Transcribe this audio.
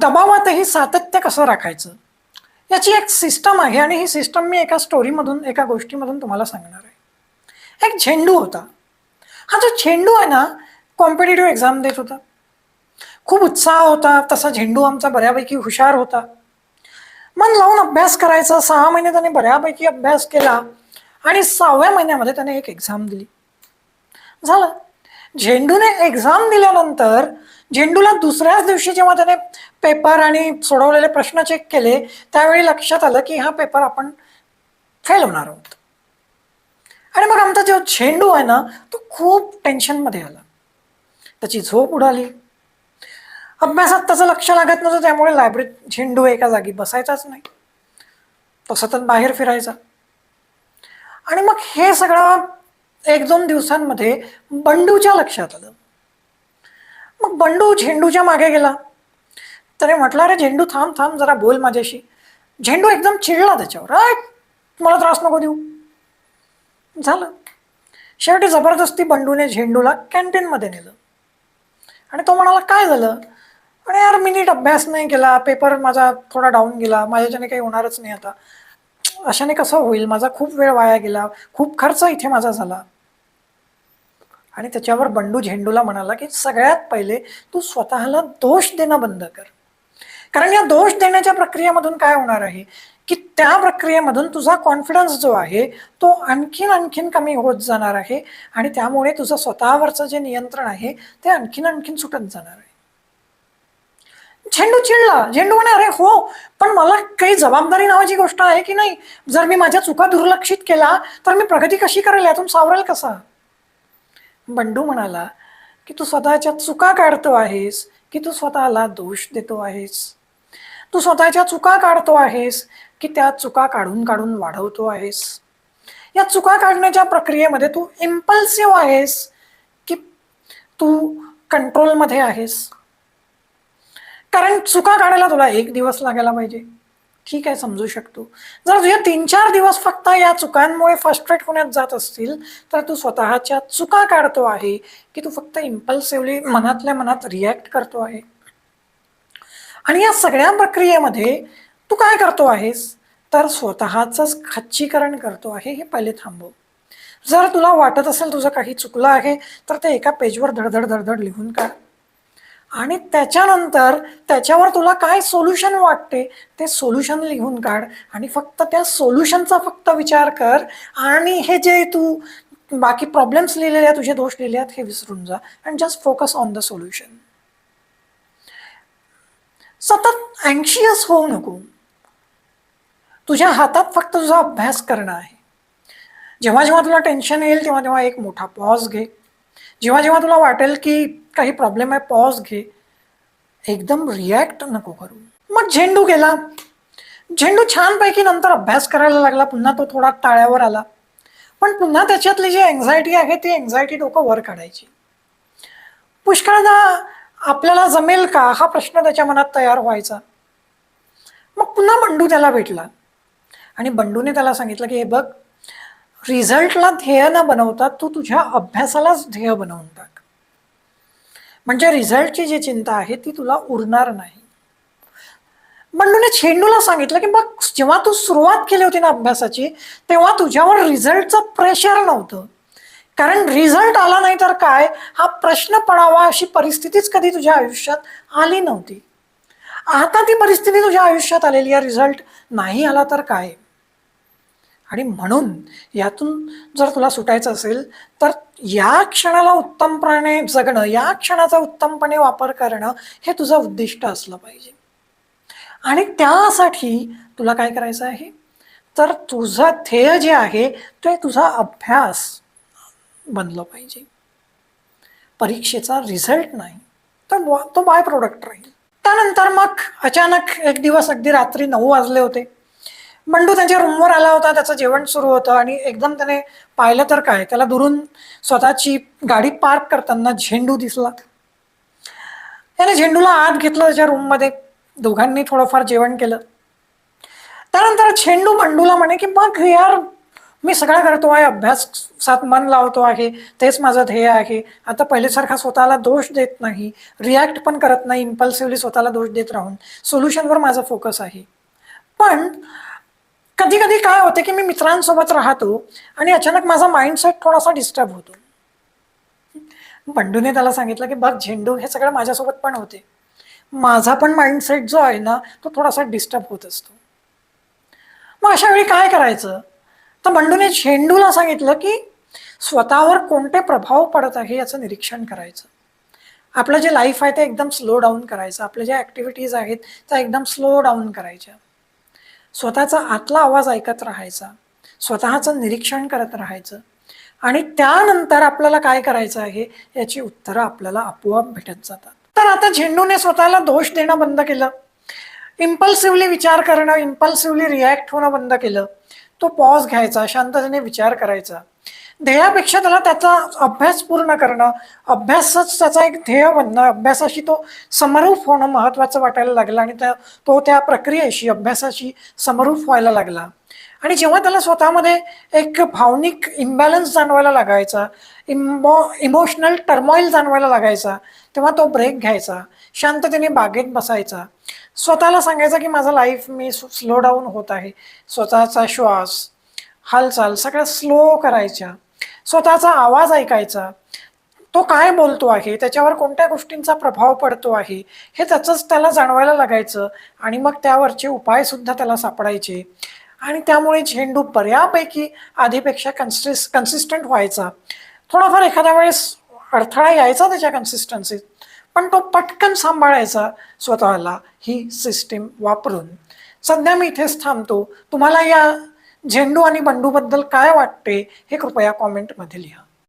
दबावातही सातत्य कसं राखायचं याची एक सिस्टम आहे आणि ही सिस्टम मी एका स्टोरीमधून एका गोष्टीमधून तुम्हाला सांगणार आहे. एक झेंडू होता. हा जो झेंडू आहे ना, कॉम्पिटेटिव्ह एक्झाम देत होता. खूप उत्साह होता. तसा झेंडू आमचा बऱ्यापैकी हुशार होता. मन लावून अभ्यास करायचा. 6 महिने त्याने बऱ्यापैकी अभ्यास केला आणि 6व्या महिन्यामध्ये त्याने एक एक्झाम दिली. झालं. झेंडूने एक्झाम दिल्यानंतर झेंडूला दुसऱ्याच दिवशी जेव्हा त्याने पेपर आणि सोडवलेले प्रश्न चेक केले त्यावेळी लक्षात आलं की हा पेपर आपण फेल होणार आहोत. आणि मग आमचा जो झेंडू आहे ना, तो खूप टेन्शनमध्ये आला. त्याची झोप उडाली. अभ्यासात त्याचं लक्ष लागत नव्हतं, त्यामुळे लायब्ररीत झेंडू एका जागी बसायचाच नाही. तो सतत बाहेर फिरायचा. आणि मग हे सगळं 1-2 दिवसांमध्ये बंडूच्या लक्षात आलं. मग बंडू झेंडूच्या मागे गेला. त्याने म्हटलं, अरे झेंडू थांब थांब जरा बोल माझ्याशी. झेंडू एकदम चिडला त्याच्यावर, मला त्रास नको देऊ. झालं. शेवटी जबरदस्ती बंडूने झेंडूला कॅन्टीनमध्ये नेलं आणि तो म्हणाला, काय झालं? आणि यार मी नीट अभ्यास नाही केला, पेपर माझा थोडा डाऊन गेला, माझ्याच्याने काही होणारच नाही आता, अशाने कसं होईल, माझा खूप वेळ वाया गेला, खूप खर्च इथे माझा झाला. आणि त्याच्यावर बंडू झेंडूला म्हणाला की सगळ्यात पहिले तू स्वतःला दोष देणं बंद कर. कारण या दोष देण्याच्या प्रक्रियेमधून काय होणार आहे की त्या प्रक्रियेमधून तुझा कॉन्फिडन्स जो आहे तो आणखीन कमी होत जाणार आहे आणि त्यामुळे तुझं स्वतःवरचं जे नियंत्रण आहे ते आणखीन सुटत जाणार आहे. झेंडू चिडला. झेंडू म्हणे, अरे हो, पण मला काही जबाबदारी नावाची गोष्ट आहे की नाही? जर मी माझ्या चुका दुर्लक्षित केला तर मी प्रगती कशी करेल, यातून सावरेल कसा? बंडू म्हणाला की तू स्वतःच्या चुका काढतो आहेस की तू स्वतःला दोष देतो आहेस? तू स्वतःच्या चुका काढतो आहेस की त्या चुका काढून काढून वाढवतो आहेस? या चुका काढण्याच्या प्रक्रियेमध्ये तू इम्पल्सिव्ह आहेस की तू कंट्रोलमध्ये आहेस? कारण चुका काढायला तुला 1 दिवस लागायला पाहिजे, ठीक आहे, समजू शकतो. जर तुझे 3-4 दिवस फक्त या चुकांमुळे फ्रस्ट्रेट होण्यात जात असतील तर तू स्वतःच्या चुका काढतो आहे की तू फक्त इम्पल्सिव्हली मनातल्या मनात रिॲक्ट करतो आहे? आणि या सगळ्या प्रक्रियेमध्ये तू काय करतो आहेस तर स्वतःच खच्चीकरण करतो आहे. हे पहिले थांबव. जर तुला वाटत असेल तुझं काही चुकलं आहे तर ते एका पेजवर धडधड धडधड लिहून काढ आणि त्याच्यानंतर त्याच्यावर तुला काय सोल्युशन वाटते ते सोल्युशन लिहून काढ आणि फक्त त्या सोल्युशनचा फक्त विचार कर आणि हे जे तू बाकी प्रॉब्लेम्स लिहिलेले आहेत, तुझे दोष लिहिले आहेत, हे विसरून जा and just focus on the solution. सतत अँक्शियस होऊ नको. तुझ्या हातात फक्त तुझा अभ्यास करणं आहे. जेव्हा जेव्हा तुला टेन्शन येईल तेव्हा तेव्हा एक मोठा पॉज घे. जेव्हा जेव्हा तुला वाटेल की काही प्रॉब्लेम आहे, पॉज घे. एकदम रिॲक्ट नको करू. मग झेंडू गेला. झेंडू छानपैकी नंतर अभ्यास करायला लागला. पुन्हा तो थोडा ताळ्यावर आला. पण पुन्हा त्याच्यातली जी एन्झायटी आहे ती एन्झायटी डोकं वर काढायची. पुष्कळदा आपल्याला जमेल का हा प्रश्न त्याच्या मनात तयार व्हायचा. मग पुन्हा बंडू त्याला भेटला आणि बंडूने त्याला सांगितलं की हे बघ, रिझल्टला ध्येय न बनवता तू तुझ्या अभ्यासालाच ध्येय बनवून टाक. म्हणजे रिझल्टची जी चिंता आहे ती तुला उरणार नाही. बंडूने झेंडूला सांगितलं की बघ, जेव्हा तू सुरुवात केली होती ना अभ्यासाची तेव्हा तुझ्यावर रिझल्टचं प्रेशर नव्हतं. कारण रिझल्ट आला नाही तर काय हा प्रश्न पडावा अशी परिस्थितीच कधी तुझ्या आयुष्यात आली नव्हती. आता ती परिस्थिती तुझ्या आयुष्यात आलेली आहे. रिझल्ट नाही आला तर काय. आणि म्हणून यातून जर तुला सुटायचं असेल तर या क्षणाला उत्तमपणे जगणं, या क्षणाचा उत्तमपणे वापर करणं हे तुझं उद्दिष्ट असलं पाहिजे. आणि त्यासाठी तुला काय करायचं आहे तर तुझं ध्येय जे आहे ते तुझा अभ्यास बनलं पाहिजे. परीक्षेचा रिझल्ट नाही तर तो बाय प्रोडक्ट राहील. त्यानंतर मग अचानक एक दिवस अगदी रात्री 9 वाजले होते. बंडू त्यांच्या रूमवर आला होता. त्याचं जेवण सुरू होतं आणि एकदम त्याने पाहिलं तर काय, त्याला दुरून स्वतःची गाडी पार्क करताना झेंडू दिसला. त्याने झेंडूला आत घेतलं त्याच्या रूममध्ये. दोघांनी थोडंफार जेवण केलं. त्यानंतर झेंडू बंडूला म्हणे की बघ यार, मी सगळं करतो आहे, अभ्यासात मन लावतो आहे, तेच माझं ध्येय आहे. आता पहिल्यासारखा स्वतःला दोष देत नाही, रिॲक्ट पण करत नाही, इम्पल्सिव्हली स्वतःला दोष देत राहून सोल्युशनवर माझा फोकस आहे. पण कधी कधी काय होते की मी मित्रांसोबत राहतो आणि अचानक माझा माइंडसेट थोडासा डिस्टर्ब होतो. बंडूने त्याला सांगितलं की बघ झेंडू, हे सगळं माझ्यासोबत पण होते. माझा पण माइंडसेट जो आहे ना, तो थोडासा डिस्टर्ब होत असतो. मग अशा वेळी काय करायचं? तर बंडूने झेंडूला सांगितलं की स्वतःवर कोणते प्रभाव पडत आहे याचं निरीक्षण करायचं. आपलं जे लाईफ आहे ते एकदम स्लो डाऊन करायचं. आपल्या ज्या ॲक्टिव्हिटीज आहेत त्या एकदम स्लो डाऊन करायच्या. स्वतःचा आतला आवाज ऐकत राहायचा, स्वतःचं निरीक्षण करत राहायचं आणि त्यानंतर आपल्याला काय करायचं आहे याची उत्तरं आपल्याला आपोआप भेटत जातात. तर आता झेंडूने स्वतःला दोष देणं बंद केलं, इम्पल्सिव्हली विचार करणं, इम्पल्सिव्हली रिॲक्ट होणं बंद केलं. तो पॉज घ्यायचा, शांततेने विचार करायचा. ध्येयापेक्षा त्याला त्याचा अभ्यास पूर्ण करणं, अभ्यासच त्याचा एक ध्येय बनणं, अभ्यासाशी तो समरूप होणं महत्त्वाचं वाटायला लागलं आणि तो त्या प्रक्रियेशी, अभ्यासाशी समरूप व्हायला लागला. आणि जेव्हा त्याला स्वतःमध्ये एक भावनिक इम्बॅलन्स जाणवायला लागायचा, इमोशनल टर्मॉईल जाणवायला लागायचा, तेव्हा तो ब्रेक घ्यायचा, शांततेने बागेत बसायचा, स्वतःला सांगायचं की माझं लाईफ मी स्लो डाऊन होत आहे. स्वतःचा श्वास, हालचाल सगळ्या स्लो करायच्या, स्वतःचा आवाज ऐकायचा, तो काय बोलतो आहे, त्याच्यावर कोणत्या गोष्टींचा प्रभाव पडतो आहे हे त्याचंच त्याला जाणवायला लागायचं आणि मग त्यावरचे उपायसुद्धा त्याला सापडायचे. आणि त्यामुळे झेंडू बऱ्यापैकी आधीपेक्षा कन्सिस्टंट व्हायचा. थोडाफार एखाद्या वेळेस अडथळा यायचा त्याच्या कन्सिस्टन्सीत, पण तो पटकन सांभाळायचा स्वतःला ही सिस्टीम वापरून. सध्या मी इथेच थांबतो. तुम्हाला या झेंडू आणि बंडूबद्दल काय वाटते हे कृपया कॉमेंटमध्ये लिहा.